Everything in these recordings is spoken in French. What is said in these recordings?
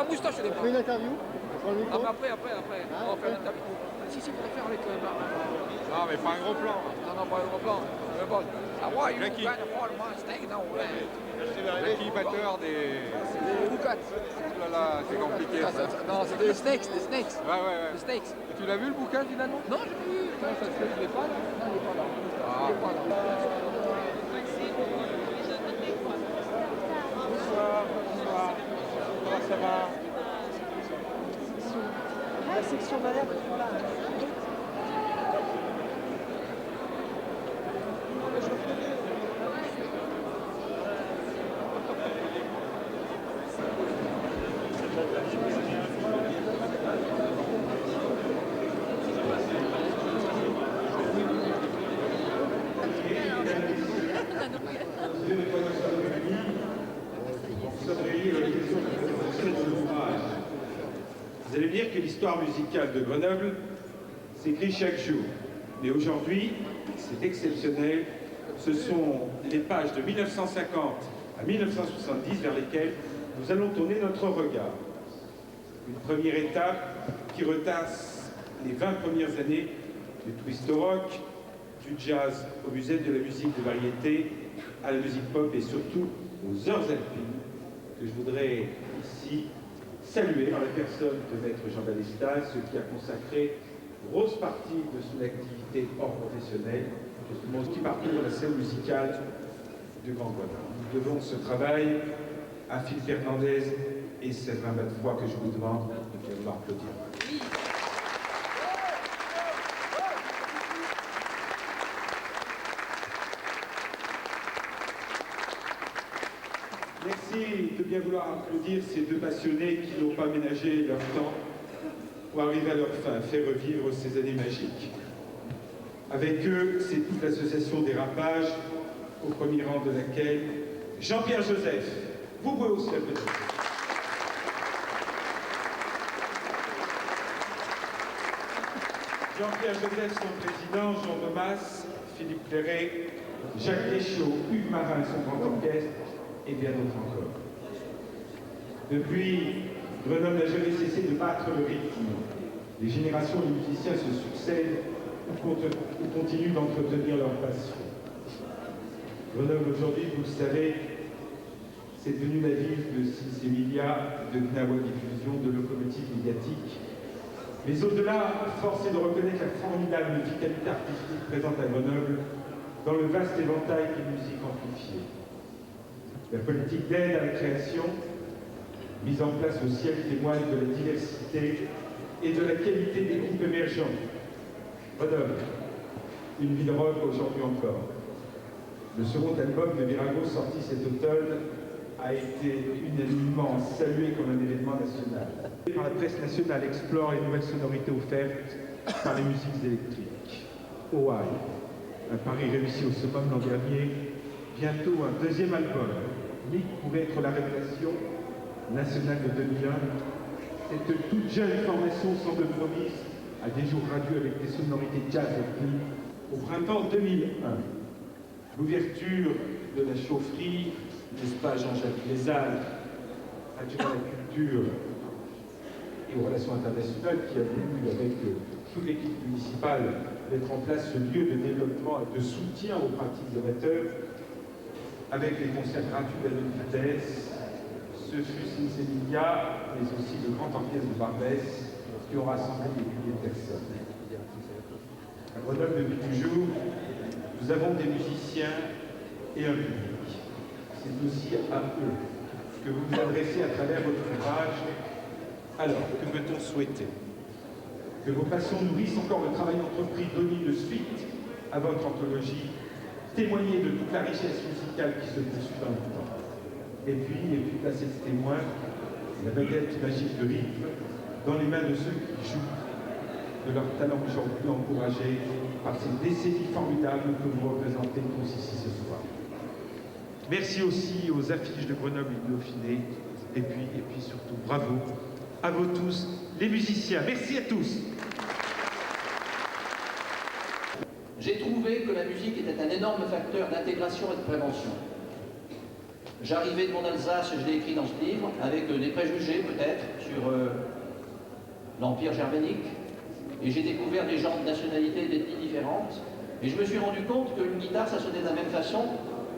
la moustache au départ. On fait une interview. On prend le micro. Ah, mais après. Ah, On va faire l'interview. Si, faut le faire avec Non, mais pas un gros plan. Non, pas un gros plan. Bon. Ah, why you Lucky. kind of for the Mustang? No, man. Lucky batteur des... C'est des Boucats. Oh là là, c'est compliqué ça. Non, c'est des Snakes, des Snakes. Ouais. Des Snakes. Et tu l'as vu le bouquin finalement? Non, j'ai pas vu. Non, ça se fait, il est pas là. Non, il est pas là. Ah. Il est pas là. Bonsoir. Comment ça va? La section Valère. Vous allez me dire que l'histoire musicale de Grenoble s'écrit chaque jour. Mais aujourd'hui, c'est exceptionnel. Ce sont les pages de 1950 à 1970 vers lesquelles nous allons tourner notre regard. Une première étape qui retrace les 20 premières années du twist au rock, du jazz au musée de la musique de variété, à la musique pop et surtout aux heures alpines, que je voudrais ici saluer en la personne de Maître Jean Balestas, ce qui a consacré une grosse partie de son activité hors professionnelle, justement qui parcourt la scène musicale du Grand Grenoble. Nous devons ce travail à Phil Fernandez et Sylvain Badefroy que je vous demande de bien vouloir applaudir. Merci de bien vouloir applaudir ces deux passionnés qui n'ont pas ménagé leur temps pour arriver à leur fin, faire revivre ces années magiques. Avec eux, c'est toute l'association Dérapage, au premier rang de laquelle Jean-Pierre Joseph. Vous pouvez aussi applaudir. Jean-Pierre Joseph, son président, Jean Domas, Philippe Perret, Jacques Deschaux, Hugues Marin et son grand orchestre, et bien d'autres encore. Depuis, Grenoble n'a jamais cessé de battre le rythme. Les générations de musiciens se succèdent ou continuent d'entretenir leur passion. Grenoble aujourd'hui, vous le savez, c'est devenu la ville de 6 Emilia, de Gnawa Diffusion, de locomotive médiatique. Mais au-delà, force est de reconnaître la formidable vitalité artistique présente à Grenoble dans le vaste éventail des musiques amplifiées. La politique d'aide à la création, mise en place au ciel, témoigne de la diversité et de la qualité des groupes émergents. Grenoble, une ville rock aujourd'hui encore. Le second album de Virago, sorti cet automne, a été unanimement salué comme un événement national. La presse nationale explore les nouvelles sonorités offertes par les musiques électriques. OI, un pari réussi au summum l'an dernier, bientôt un deuxième album. Nick pourrait être la révélation nationale de 2001. Cette toute jeune formation semble promise à des jours radieux avec des sonorités jazz ethniques au printemps 2001. L'ouverture de la chaufferie, n'est-ce pas Jean-Jacques Lézal, adjoint à la culture et aux relations internationales, qui a voulu, avec toute l'équipe municipale, mettre en place ce lieu de développement et de soutien aux pratiques amateurs, avec les concerts gratuits d'Alain Vitesse, ce fut Emilia, mais aussi le grand orchestre de Barbès, qui ont rassemblé des milliers de personnes. À Grenoble, depuis toujours, nous avons des musiciens et un public. C'est aussi à eux que vous vous adressez à travers votre ouvrage. Alors, que peut-on souhaiter? Que vos passions nourrissent encore le travail entrepris, donner une suite à votre anthologie, témoigner de toute la richesse musicale qui se poursuit dans le temps. Et puis placer ce témoin, la baguette magique de rythme, dans les mains de ceux qui jouent, de leur talent aujourd'hui encouragé par ces décennies formidables que vous représentez tous ici ce soir. Merci aussi aux affiches de Grenoble et de Dauphiné, et puis surtout bravo à vous tous, les musiciens. Merci à tous. J'ai trouvé que la musique était un énorme facteur d'intégration et de prévention. J'arrivais de mon Alsace, je l'ai écrit dans ce livre, avec des préjugés peut-être sur l'Empire germanique. Et j'ai découvert des gens de nationalités, d'ethnies différentes. Et je me suis rendu compte qu'une guitare, ça sonnait de la même façon,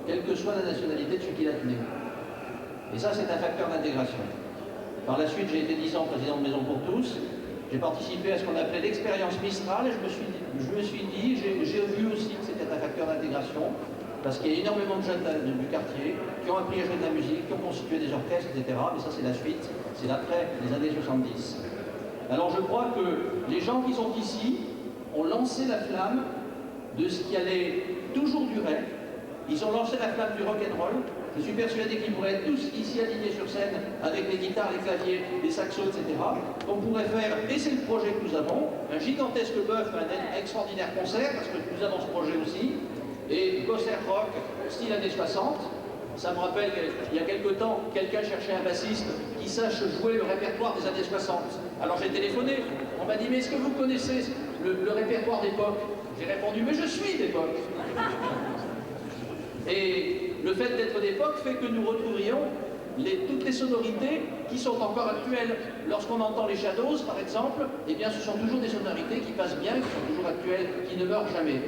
quelle que soit la nationalité de celui qui la tenait. Et ça, c'est un facteur d'intégration. Par la suite, j'ai été 10 ans président de Maison pour tous. J'ai participé à ce qu'on appelait l'expérience Mistral. Et je me suis dit, j'ai vu aussi que c'était un facteur d'intégration. Parce qu'il y a énormément de jeunes du quartier qui ont appris à jouer de la musique, qui ont constitué des orchestres, etc. Mais ça, c'est la suite, c'est l'après les années 70. Alors je crois que les gens qui sont ici ont lancé la flamme de ce qui allait toujours durer. Ils ont lancé la flamme du rock'n'roll. Je suis persuadé qu'ils pourraient être tous ici alignés sur scène avec les guitares, les claviers, les saxos, etc. On pourrait faire, et c'est le projet que nous avons, un gigantesque bœuf, un extraordinaire concert, parce que nous avons ce projet aussi, et concert rock, style années 60. Ça me rappelle qu'il y a quelque temps, quelqu'un cherchait un bassiste qui sache jouer le répertoire des années 60. Alors j'ai téléphoné, on m'a dit, mais est-ce que vous connaissez le répertoire d'époque? J'ai répondu, mais je suis d'époque. Et le fait d'être d'époque fait que nous retrouverions toutes les sonorités qui sont encore actuelles. Lorsqu'on entend les Shadows, par exemple, eh bien ce sont toujours des sonorités qui passent bien, qui sont toujours actuelles, qui ne meurent jamais.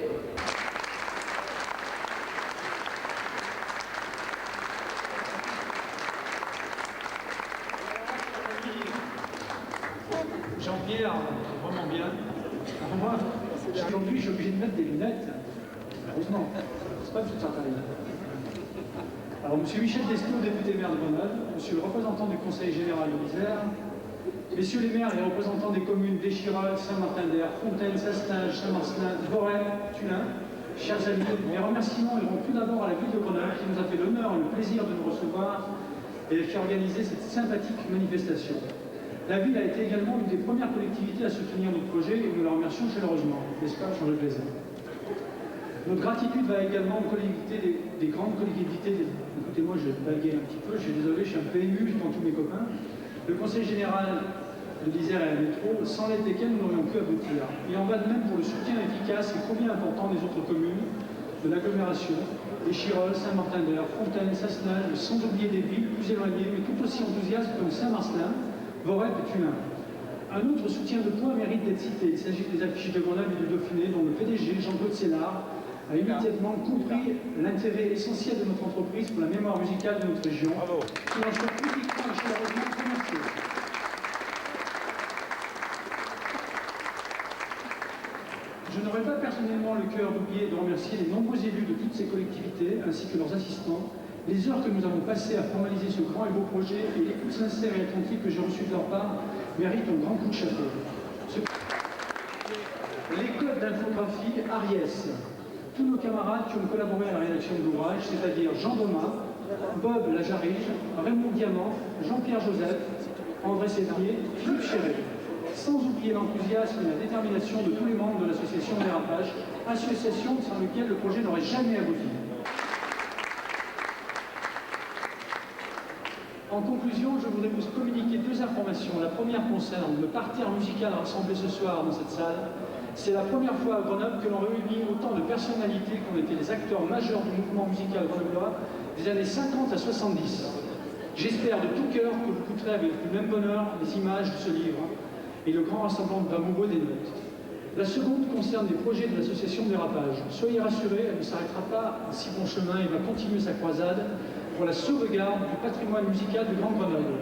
Jean-Pierre, vraiment bien. Alors moi, aujourd'hui, je suis obligé de mettre des lunettes. Heureusement, c'est pas toute sa taille. Alors, monsieur Michel Destot, député maire de Grenoble, monsieur le représentant du Conseil général de l'Isère, messieurs les maires et représentants des communes d'Échirolles, Saint-Martin-d'Air, Fontaine, Sassenage, Saint-Marcelin, Borel, Tullin, chers amis, mes remerciements iront tout d'abord à la ville de Grenoble qui nous a fait l'honneur et le plaisir de nous recevoir et qui a organisé cette sympathique manifestation. La ville a été également une des premières collectivités à soutenir notre projet et nous la remercions chaleureusement, n'est-ce pas, Jean-Jacques Plaisant? Notre gratitude va également aux collectivités, des grandes collectivités. Écoutez-moi, je bagaye un petit peu, je suis désolé, je suis un peu ému devant tous mes copains. Le Conseil général de l'Isère et la métro, sans l'aide desquels nous n'aurions pu aboutir. Il en va de même pour le soutien efficace et combien important des autres communes de l'agglomération, Échirolles, Saint-Martin-d'Air, Fontaine, Sassenage, sans oublier des villes plus éloignées, mais tout aussi enthousiastes comme Saint-Marcelin, Borel et Tullin. Un autre soutien de poids mérite d'être cité. Il s'agit des affiches de Grenoble et du Dauphiné, dont le PDG, Jean-Claude Sénard, a immédiatement compris l'intérêt essentiel de notre entreprise pour la mémoire musicale de notre région. Bravo. Qui en soit publiquement et chaleureusement remercié. Je n'aurais pas personnellement le cœur d'oublier de remercier les nombreux élus de toutes ces collectivités, ainsi que leurs assistants, les heures que nous avons passées à formaliser ce grand et beau projet et l'écoute sincère et attentive que j'ai reçue de leur part méritent un grand coup de chapeau. L'école d'infographie Ariès. Tous nos camarades qui ont collaboré à la rédaction de l'ouvrage, c'est-à-dire Jean Domas, Bob Lajarige, Raymond Diamant, Jean-Pierre Joseph, André Sévier, Philippe Chéret. Sans oublier l'enthousiasme et la détermination de tous les membres de l'association Dérapage, association sans laquelle le projet n'aurait jamais abouti. En conclusion, je voudrais vous communiquer deux informations. La première concerne le parterre musical rassemblé ce soir dans cette salle. C'est la première fois à Grenoble que l'on réunit autant de personnalités qui ont été les acteurs majeurs du mouvement musical grenoblois des années 50 à 70. J'espère de tout cœur que vous écouterez avec le même bonheur les images de ce livre et le grand rassemblement d'amoureux des notes. La seconde concerne les projets de l'association Dérapage. Soyez rassurés, elle ne s'arrêtera pas en si bon chemin et va continuer sa croisade pour la sauvegarde du patrimoine musical du Grand Grenoble.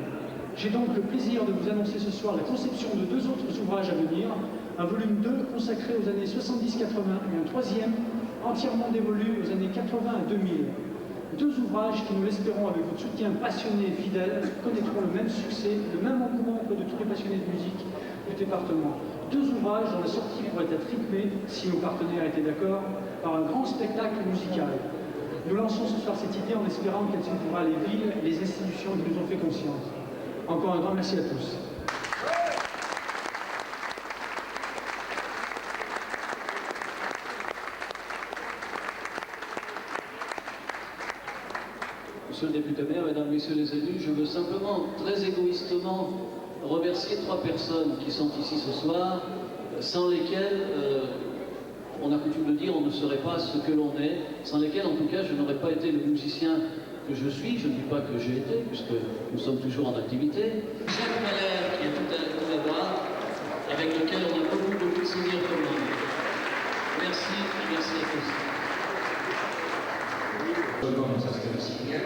J'ai donc le plaisir de vous annoncer ce soir la conception de deux autres ouvrages à venir, un volume 2 consacré aux années 70-80 et un troisième entièrement dévolu aux années 80 à 2000. Deux ouvrages qui, nous l'espérons, avec votre soutien passionné et fidèle, connaîtront le même succès, le même engouement auprès de tous les passionnés de musique du département. Deux ouvrages dont la sortie pourrait être rythmée, si nos partenaires étaient d'accord, par un grand spectacle musical. Nous lançons ce soir cette idée en espérant qu'elle séduira les villes et les institutions qui nous ont fait confiance. Encore un grand merci à tous. Monsieur le député maire, mesdames, messieurs les élus, je veux simplement, très égoïstement, remercier trois personnes qui sont ici ce soir, sans lesquelles, on a coutume de dire, on ne serait pas ce que l'on est, sans lesquelles, en tout cas, je n'aurais pas été le musicien que je suis, je ne dis pas que j'ai été, puisque nous sommes toujours en activité. Jacques Valère, qui est tout à droite, avec lequel on a beaucoup de souvenirs communs. Merci et merci à tous. Ça serait aussi bien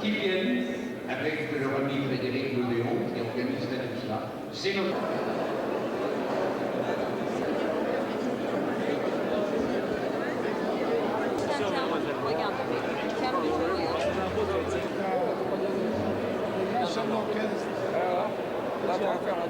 qu'ils viennent avec leur ami Frédéric Lodéon qui organiserait tout ça. C'est notre... Regarde, ferme le jeu. Là, on va faire un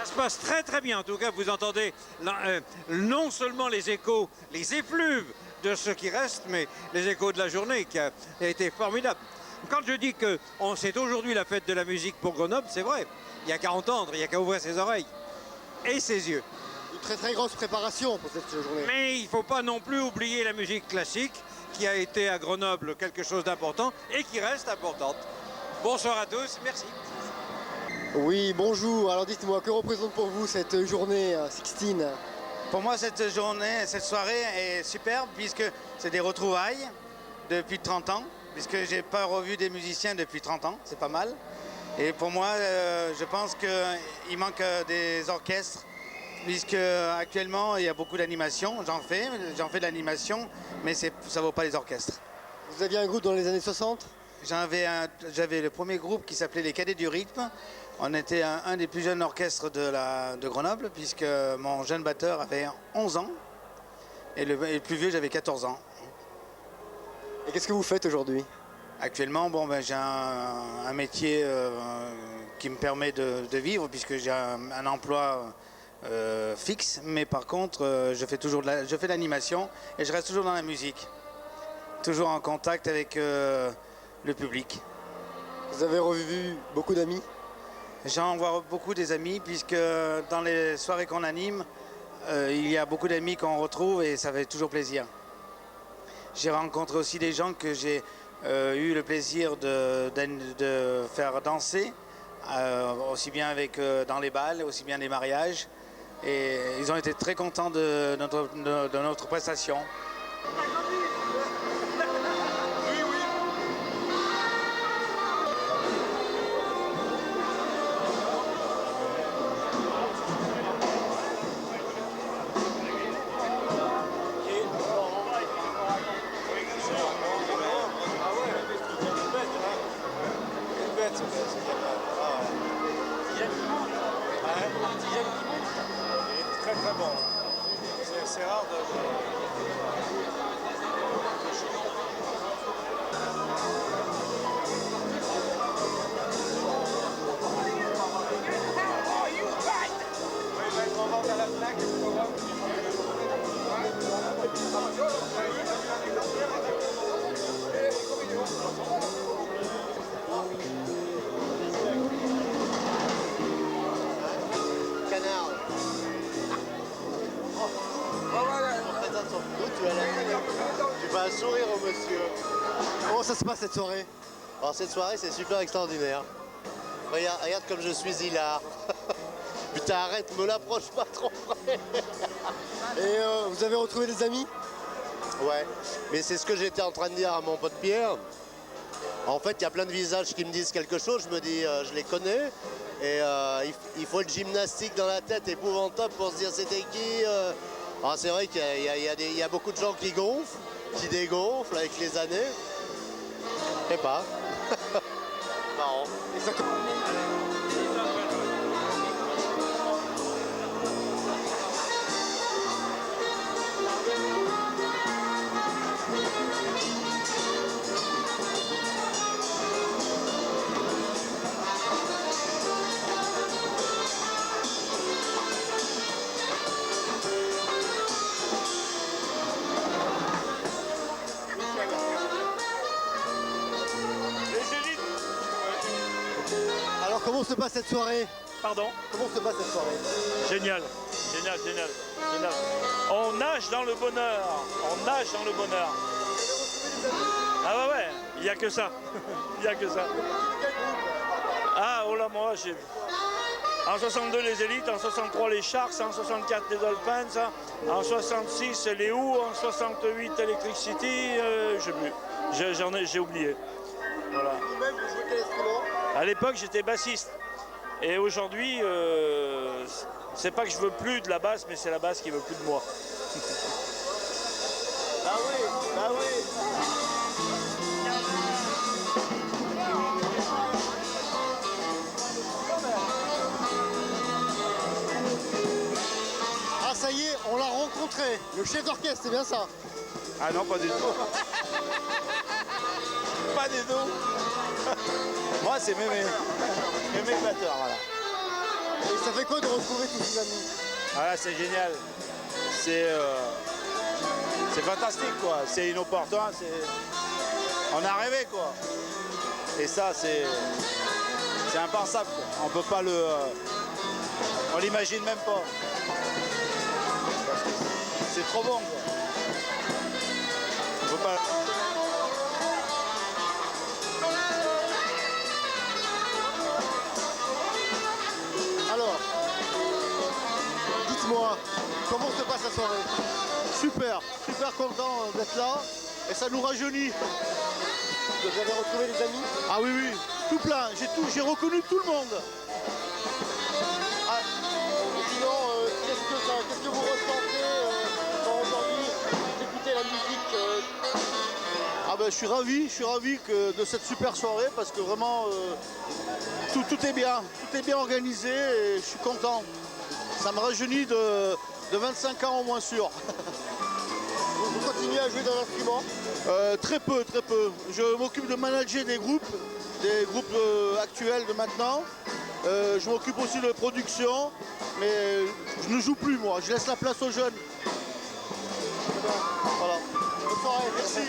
Ça se passe très très bien. En tout cas, vous entendez non seulement les échos, les effluves de ce qui reste, mais les échos de la journée qui a été formidable. Quand je dis que c'est aujourd'hui la fête de la musique pour Grenoble, c'est vrai. Il n'y a qu'à entendre, il n'y a qu'à ouvrir ses oreilles et ses yeux. Une très très grosse préparation pour cette journée. Mais il ne faut pas non plus oublier la musique classique qui a été à Grenoble quelque chose d'important et qui reste importante. Bonsoir à tous, merci. Oui, bonjour. Alors dites-moi, que représente pour vous cette journée Sixtine? Pour moi, cette journée, cette soirée est superbe puisque c'est des retrouvailles depuis 30 ans, puisque j'ai pas revu des musiciens depuis 30 ans, c'est pas mal. Et pour moi, je pense qu'il manque des orchestres, puisque actuellement il y a beaucoup d'animation. J'en fais de l'animation, mais ça vaut pas les orchestres. Vous aviez un groupe dans les années 60? J'avais le premier groupe qui s'appelait les Cadets du Rythme. On était un des plus jeunes orchestres de Grenoble, puisque mon jeune batteur avait 11 ans et le plus vieux, j'avais 14 ans. Et qu'est-ce que vous faites aujourd'hui? Actuellement, j'ai un métier qui me permet de vivre, puisque j'ai un emploi fixe, mais par contre, je fais de l'animation et je reste toujours dans la musique, toujours en contact avec le public. Vous avez revu beaucoup d'amis? J'en vois beaucoup des amis, puisque dans les soirées qu'on anime, il y a beaucoup d'amis qu'on retrouve et ça fait toujours plaisir. J'ai rencontré aussi des gens que j'ai eu le plaisir de faire danser, aussi bien dans les bals, aussi bien des mariages. Et ils ont été très contents de notre prestation. C'est rare de... Tu fais un sourire au monsieur. Comment ça se passe cette soirée? Alors cette soirée c'est super extraordinaire. Regarde comme je suis hilar. Putain arrête, me l'approche pas trop près. Et vous avez retrouvé des amis? Ouais, mais c'est ce que j'étais en train de dire à mon pote Pierre. En fait, il y a plein de visages qui me disent quelque chose, je me dis, je les connais. Et il faut une gymnastique dans la tête épouvantable pour se dire c'était qui. Alors c'est vrai qu'il y a beaucoup de gens qui gonflent, qui dégonflent avec les années. Je sais pas. Marrant. Alors comment se passe cette soirée? Pardon? Comment se passe cette soirée? Génial, génial, génial, génial. On nage dans le bonheur, on nage dans le bonheur. Ah ouais, ouais, il n'y a que ça, il n'y a que ça. Ah, oh là, moi, j'ai... En 62, les élites, en 63, les Sharks, en 64, les Dolphins, en 66, les Who, en 68, Electric City, j'ai oublié. Voilà. Vous-même, vous jouez quel instrument? À l'époque, j'étais bassiste. Et aujourd'hui, c'est pas que je veux plus de la basse, mais c'est la basse qui veut plus de moi. Ah oui, ah oui. Ah ça y est, on l'a rencontré. Le chef d'orchestre, c'est bien ça? Ah non, pas du tout. Pas du tout. Moi, c'est Mémé. Mémé le batteur, voilà. Et ça fait quoi de retrouver tous ces amis? Ah là, c'est génial. C'est fantastique, quoi. C'est inopportun. On a rêvé, quoi. Et ça, c'est impensable, quoi. On peut pas le... on l'imagine même pas. C'est trop bon, quoi. On peut pas... Alors, dites-moi, comment se passe la soirée? Super, super content d'être là et ça nous rajeunit. Vous avez retrouvé des amis? Ah oui, oui, tout plein, j'ai reconnu tout le monde. Ah, et sinon, qu'est-ce que vous ressentez quand aujourd'hui vous écoutez la musique Ah ben, je suis ravi de cette super soirée parce que vraiment tout est bien organisé et je suis content. Ça me rajeunit de 25 ans au moins sûr. Vous continuez à jouer d'un instrument? Très peu. Je m'occupe de manager des groupes actuels de maintenant. Je m'occupe aussi de production, mais je ne joue plus moi, je laisse la place aux jeunes. Voilà. Bonne soirée, merci.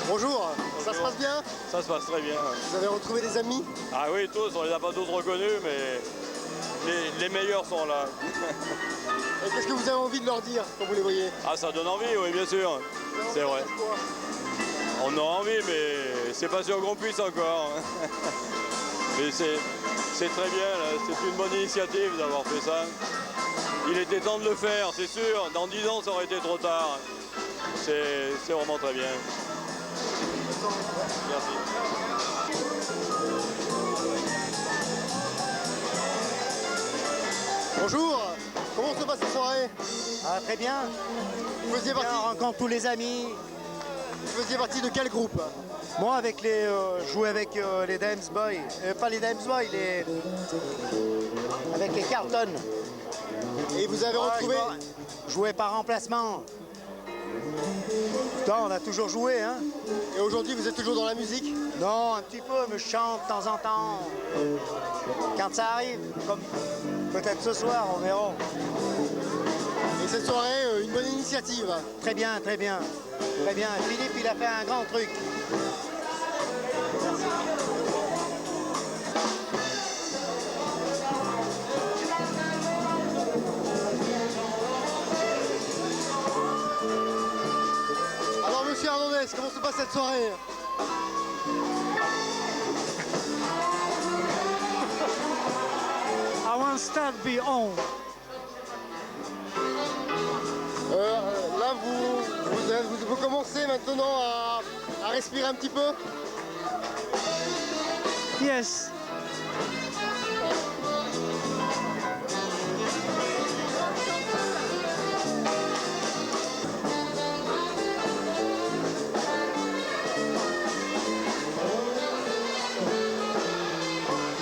Bonjour, ça se passe bien? Ça se passe très bien. Vous avez retrouvé des amis? Ah oui, tous, on les a pas tous reconnus, mais les meilleurs sont là. Et qu'est-ce que vous avez envie de leur dire quand vous les voyez? Ah, ça donne envie, oui, bien sûr. C'est vrai. On a envie, mais c'est pas sûr qu'on puisse encore. Mais c'est très bien, c'est une bonne initiative d'avoir fait ça. Il était temps de le faire, c'est sûr. Dans 10 ans, ça aurait été trop tard. C'est vraiment très bien. Merci. Bonjour, comment se passe cette soirée? Ah, très bien. Vous faisiez partie... On rencontre tous les amis. Vous faisiez partie de quel groupe? Moi, je jouais avec les Dames Boys. Pas les Dames Boys, avec les Carlton. Et vous avez retrouvé... Jouais par remplacement. Putain, on a toujours joué, hein. Et aujourd'hui, vous êtes toujours dans la musique? Non, un petit peu, mais je chante de temps en temps. Quand ça arrive, comme peut-être ce soir, on verra. Et cette soirée, une bonne initiative? Très bien, très bien. Très bien. Philippe, il a fait un grand truc. Merci. Alors, monsieur Hernandez, comment se passe cette soirée? I want to start be on. Là, vous commencez maintenant à respirer un petit peu? Yes.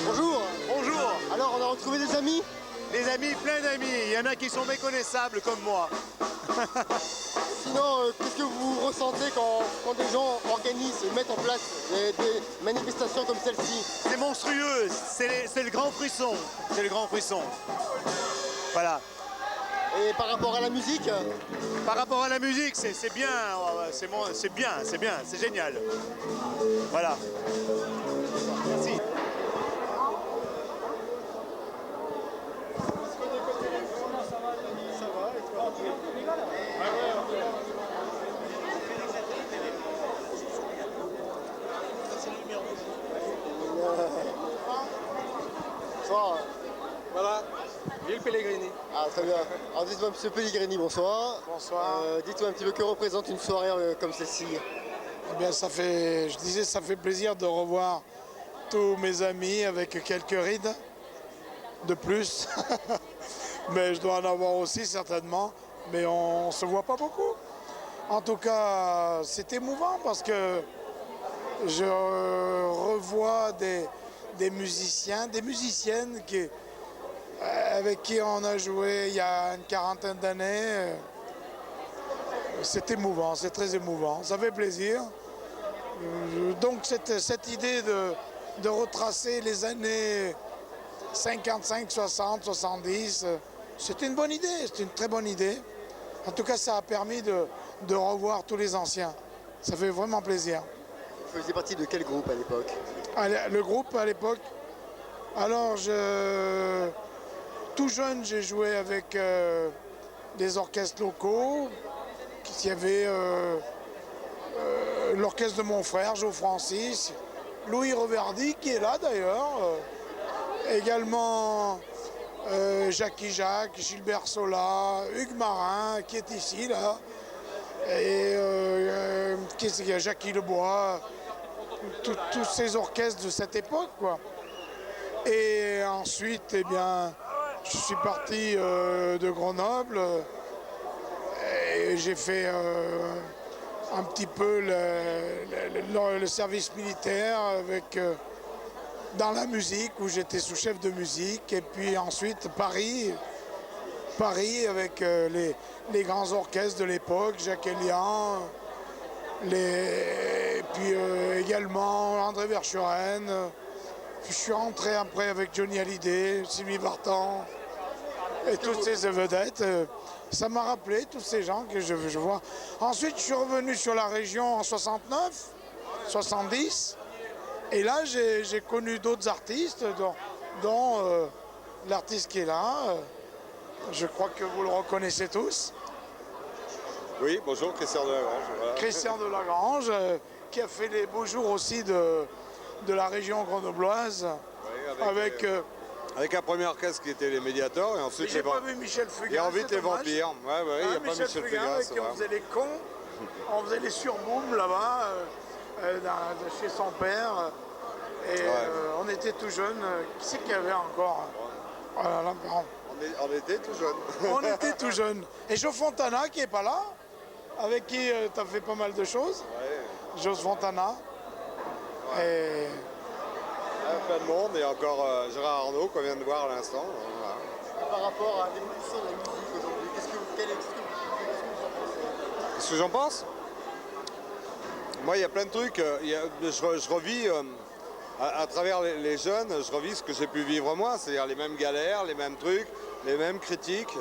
Bonjour. Bonjour. Alors, on a retrouvé des amis? Des amis, plein d'amis. Il y en a qui sont méconnaissables comme moi. Sinon, qu'est-ce que vous ressentez quand des gens organisent et mettent en place des manifestations comme celle-ci? C'est monstrueux. C'est le grand frisson. C'est le grand frisson. Voilà. Et par rapport à la musique? Par rapport à la musique, c'est bien. C'est bien, c'est génial. Voilà. Merci. Bonsoir. Voilà, Gilles Pellegrini. Ah, très bien. Alors dites-moi, monsieur Pellegrini, bonsoir. Bonsoir. Dites-moi un petit peu, que représente une soirée comme celle-ci? Eh bien, ça fait plaisir de revoir tous mes amis avec quelques rides de plus. Mais je dois en avoir aussi certainement, mais on ne se voit pas beaucoup. En tout cas, c'est émouvant parce que je revois des musiciens, des musiciennes avec qui on a joué il y a une quarantaine d'années. C'est émouvant, c'est très émouvant, ça fait plaisir. Donc cette idée de retracer les années 55, 60, 70, c'est une bonne idée, c'est une très bonne idée. En tout cas, ça a permis de revoir tous les anciens. Ça fait vraiment plaisir. Vous faisiez partie de quel groupe à l'époque? Le groupe à l'époque, alors tout jeune, j'ai joué avec des orchestres locaux. Il y avait l'orchestre de mon frère, Joe Francis, Louis Reverdy, qui est là d'ailleurs, également Jackie Jacques, Gilbert Sola, Hugues Marin, qui est ici, là, et Jackie Lebois, tous ces orchestres de cette époque, quoi. Et ensuite, eh bien, je suis parti de Grenoble et j'ai fait un petit peu le service militaire avec, dans la musique, où j'étais sous-chef de musique, et puis ensuite Paris avec les grands orchestres de l'époque, Jacques Elian, puis également André Verschuren. Je suis rentré après avec Johnny Hallyday, Sylvie Vartan et toutes ces vedettes. Ça m'a rappelé tous ces gens que je vois. Ensuite, je suis revenu sur la région en 69, 70. Et là, j'ai connu d'autres artistes, dont l'artiste qui est là. Je crois que vous le reconnaissez tous. Oui, bonjour, Christian Delagrange. Voilà. Christian Delagrange, qui a fait les beaux jours aussi de la région grenobloise. Oui, avec un premier orchestre qui était les Médiators, et ensuite j'ai pas vu Michel Fugain. Et ensuite les Vampires. Ouais, il n'y a pas Michel Fugain. Avec qui on faisait les cons, on faisait les surbooms là-bas, chez son père. Et on était tout jeunes. Qui c'est qu'il y avait encore? Voilà, là, on était tout jeunes. On était tout jeunes. Et Joe Fontana qui n'est pas là, avec qui tu as fait pas mal de choses. Ouais. Joe Fontana. Ouais. Et... plein de monde, et encore Gérard Arnaud qu'on vient de voir à l'instant. Voilà. Par rapport à l'évolution de la musique aujourd'hui, qu'est-ce que j'en pense? Moi, il y a plein de trucs. Je revis, à travers les jeunes, je revis ce que j'ai pu vivre moi, c'est-à-dire les mêmes galères, les mêmes trucs, les mêmes critiques.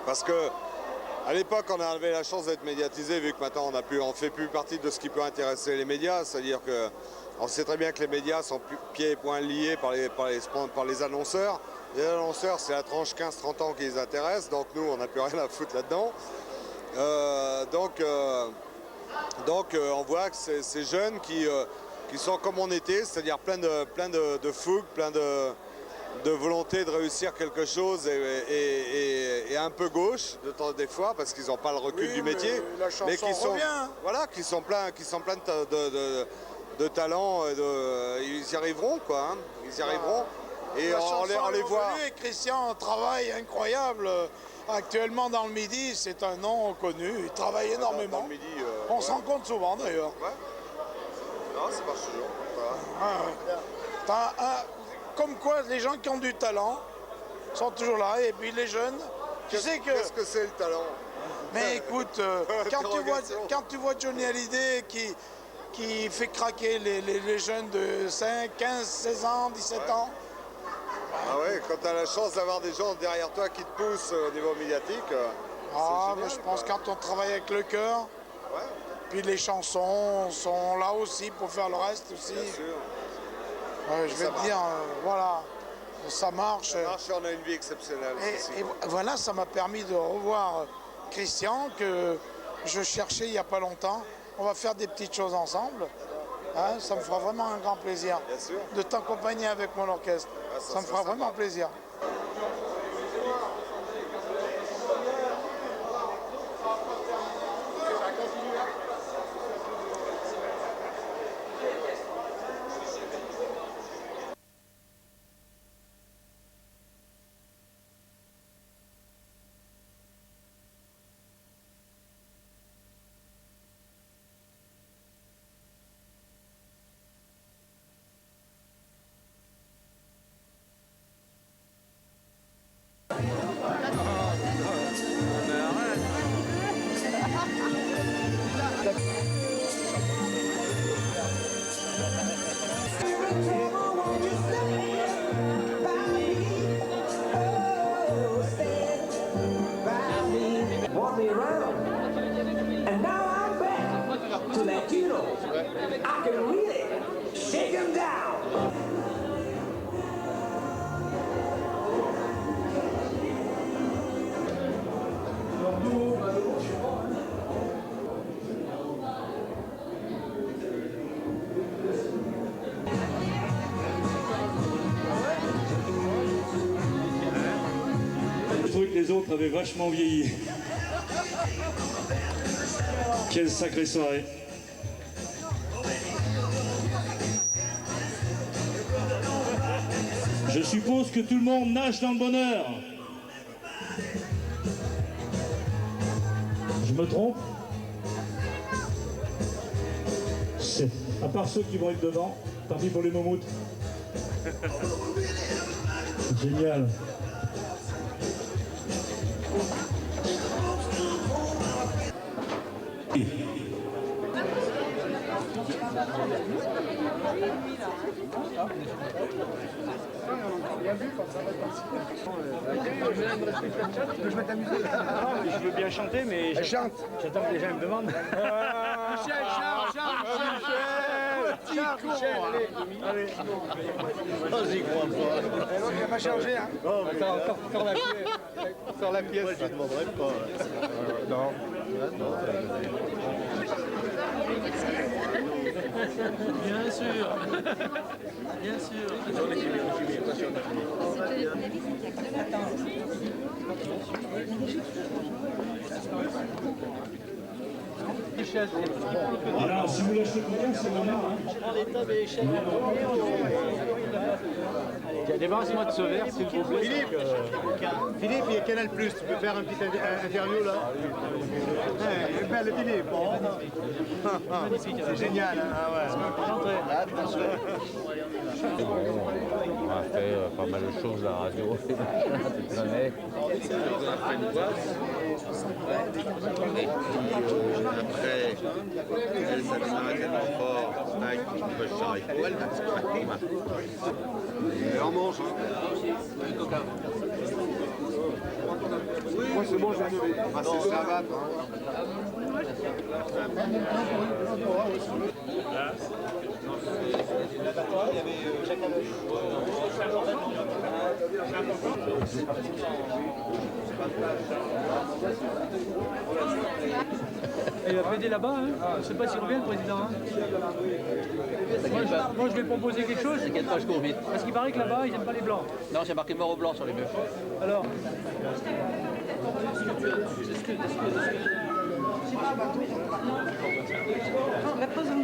Parce que à l'époque, on avait la chance d'être médiatisé, vu que maintenant on fait plus partie de ce qui peut intéresser les médias, c'est-à-dire que on sait très bien que les médias sont pieds et poings liés par les annonceurs. Les annonceurs, c'est la tranche 15-30 ans qui les intéresse, donc nous, on n'a plus rien à foutre là-dedans. Donc on voit que ces jeunes qui sont comme on était, c'est-à-dire plein de fougue, plein de volonté de réussir quelque chose, et un peu gauche des fois, parce qu'ils n'ont pas le recul du métier, mais qui sont pleins de talent, ils y arriveront, quoi. Hein. Ils y arriveront. Et on les voit. Et Christian travaille incroyable. Actuellement dans le Midi, c'est un nom connu. Il travaille énormément. Midi, on se rencontre souvent d'ailleurs. Ouais. Non, c'est pas toujours. Voilà. Comme quoi, les gens qui ont du talent sont toujours là. Et puis les jeunes, Qu'est-ce que c'est le talent? Mais écoute, quand tu vois Johnny Hallyday qui fait craquer les jeunes de 5, 15, 16 ans, 17 ans. Ah ouais, quand tu as la chance d'avoir des gens derrière toi qui te poussent au niveau médiatique. Mais je pense quand on travaille avec le cœur, puis les chansons sont là aussi pour faire le reste aussi. Bien sûr. Je vais te dire, voilà, ça marche. Ça marche et on a une vie exceptionnelle. Et voilà, ça m'a permis de revoir Christian, que je cherchais il n'y a pas longtemps. On va faire des petites choses ensemble. Hein, ça me fera vraiment un grand plaisir de t'accompagner avec mon orchestre. Ça me fera vraiment plaisir. skills. I can really shake him down. Je trouvais que les autres avaient vachement vieilli. Quelle sacrée soirée. Je suppose que tout le monde nage dans le bonheur. Je me trompe? C'est à part ceux qui vont être devant, tant pis pour les moumoutes. Génial. Je veux bien chanter, mais j'attends que les gens me demandent. Michel, Michel, allez. J'y crois pas. L'autre, il n'a pas changé, hein. Sors la pièce. Moi, je ne demanderai pas. Non. Bien sûr. Bien sûr. Voilà, si vous l'achetez combien, c'est maintenant. Débarrasse-moi de ce verre, s'il vous plaît. Philippe, il y a Canal+, tu peux faire un petit interview là. Elle est belle, Philippe. C'est génial. Hein? On a fait pas mal de choses à la radio cette année. Après, elle s'arrêtait fort, avec une poche avec poil, Et on mange. Moi c'est bon, j'ai levé. Ah, c'est ça va. Il va plaider là-bas, hein. Je ne sais pas s'il revient le président. Hein. Moi je vais proposer quelque chose. T'inquiète pas, je cours vite. Parce qu'il paraît que là-bas, ils n'aiment pas les blancs. Non, j'ai marqué mort au blanc sur les murs. Alors La pause en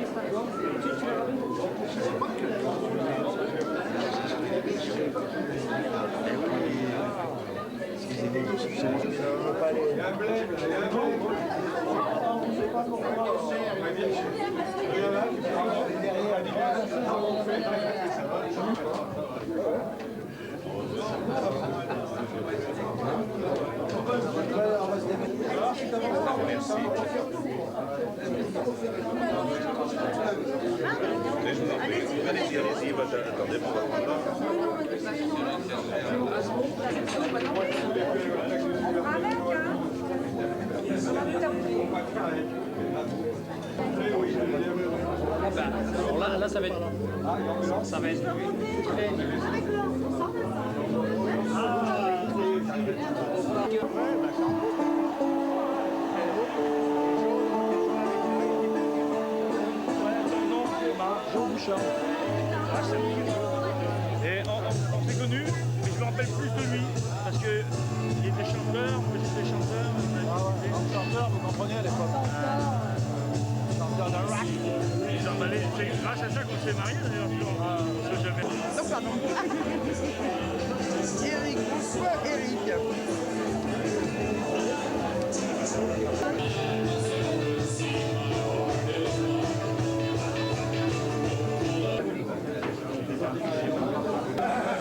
Allez-y, attendez, alors là, ça va être très Jean Bouchard. Et on s'est connus, mais je me rappelle plus de lui, parce qu'il était chanteur, moi j'étais chanteur. Chanteur, vous comprenez à l'époque. Chanteur de rock. C'est grâce à ça qu'on s'est mariés d'ailleurs, on s'est jamais. Non, pardon. Eric, bonsoir Eric.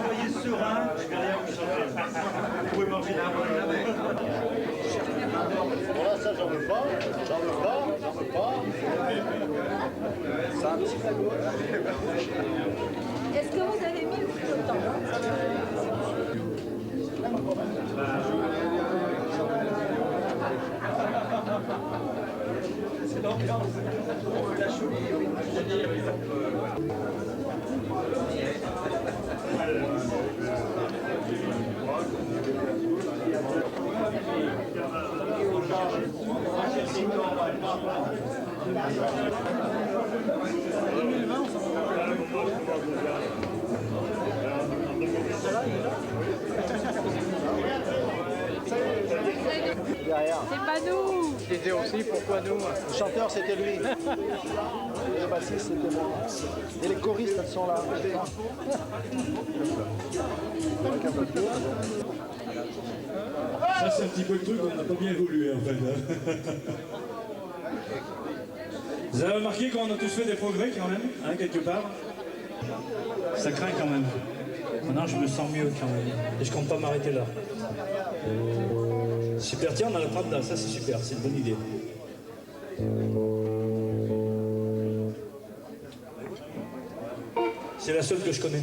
Soyez serein, vous pouvez manger la Voilà, ça j'en veux pas. Ça, un petit peu. Est-ce que vous avez mis le temps? C'est dans C'est pas nous. C'était aussi, pourquoi nous? Le chanteur, c'était lui. Le bassiste, c'était moi. Et les choristes, elles sont là. Ça, c'est un petit peu le truc qu'on n'a pas bien voulu, en fait. Vous avez remarqué qu'on a tous fait des progrès, quand même, hein, quelque part? Ça craint, quand même. Maintenant, je me sens mieux, quand même. Et je compte pas m'arrêter là. Super, tiens, on a la Pravda, ça c'est super, c'est une bonne idée. C'est la seule que je connais.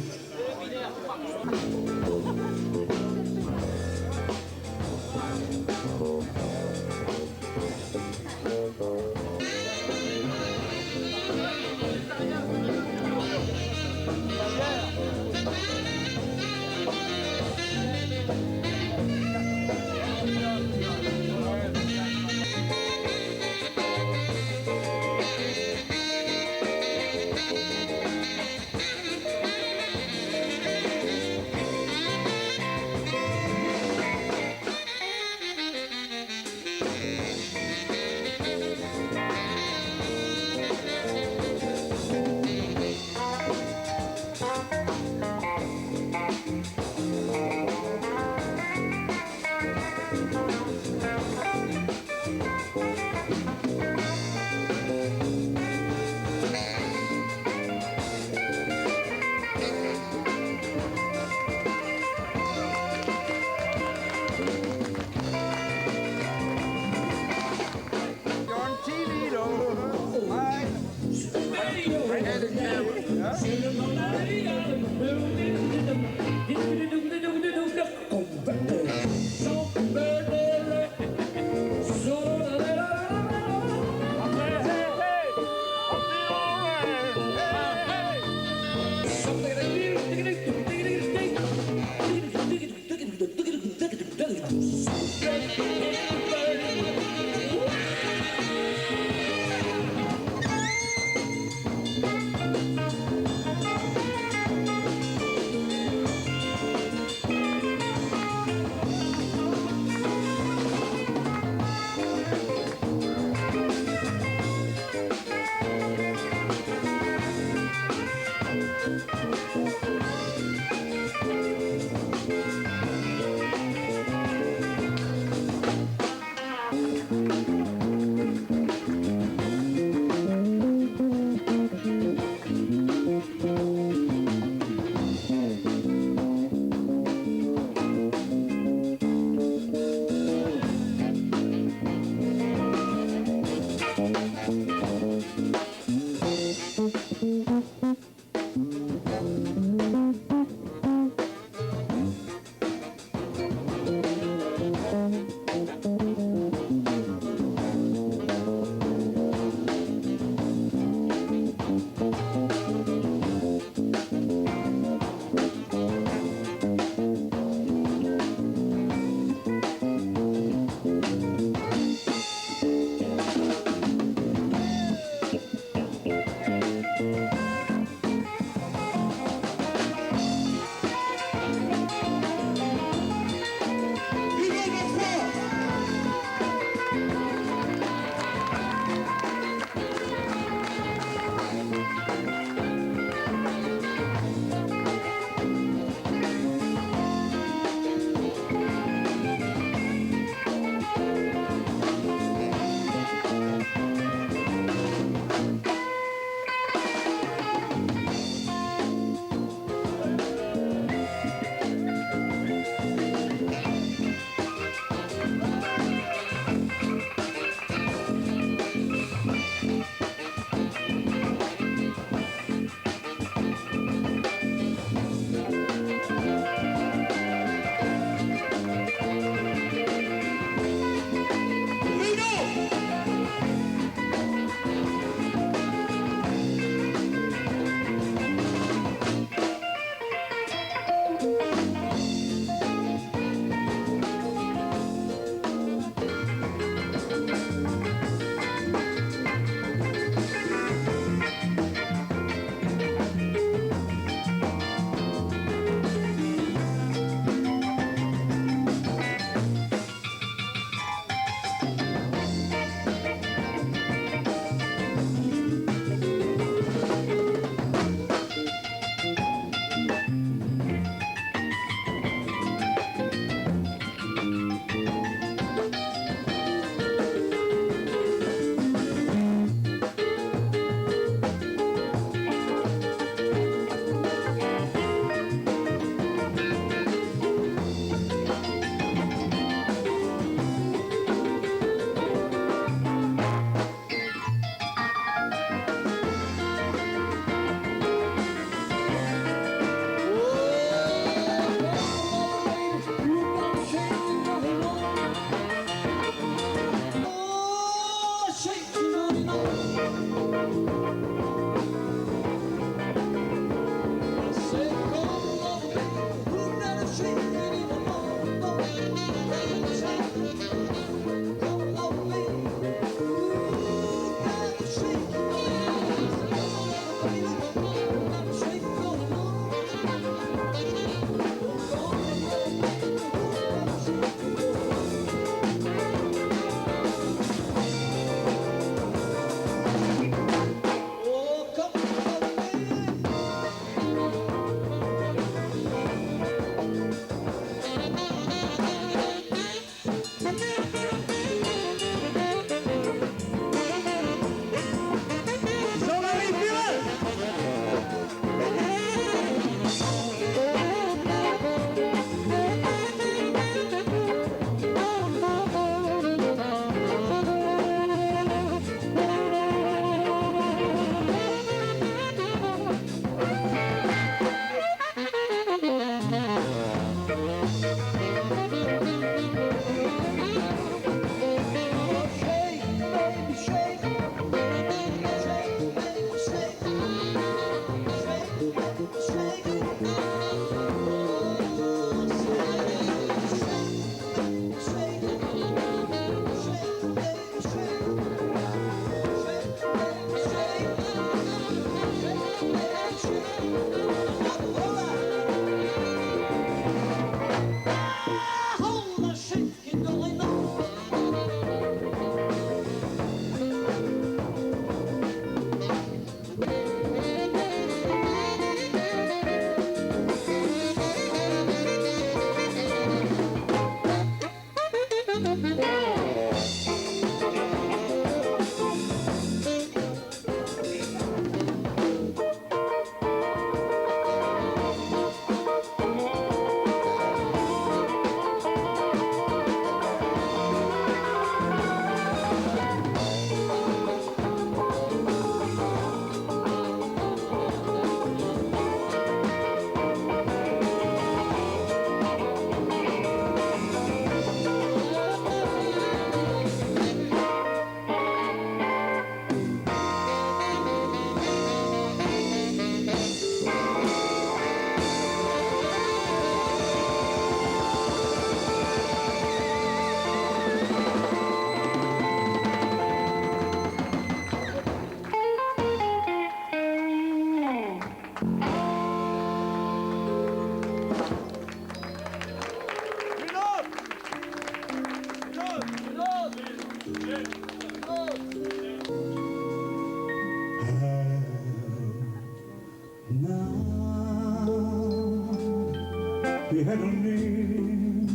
we had a name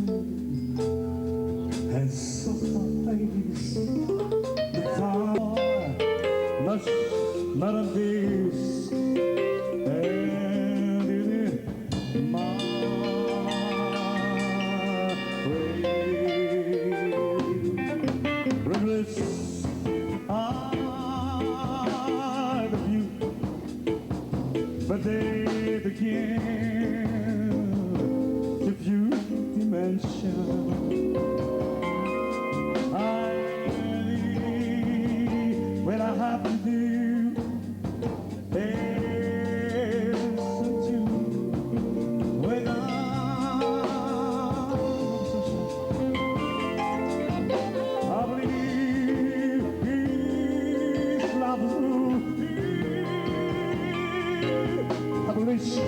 and so face the far much not of this and in my way regrets are the few but they begin to view dimension. What I have to do is to wake up. I believe it's love. I believe.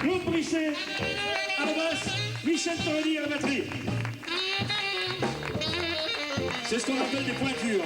Claude Brisset à la basse, Michel Torelli à la batterie. C'est ce qu'on appelle des pointures.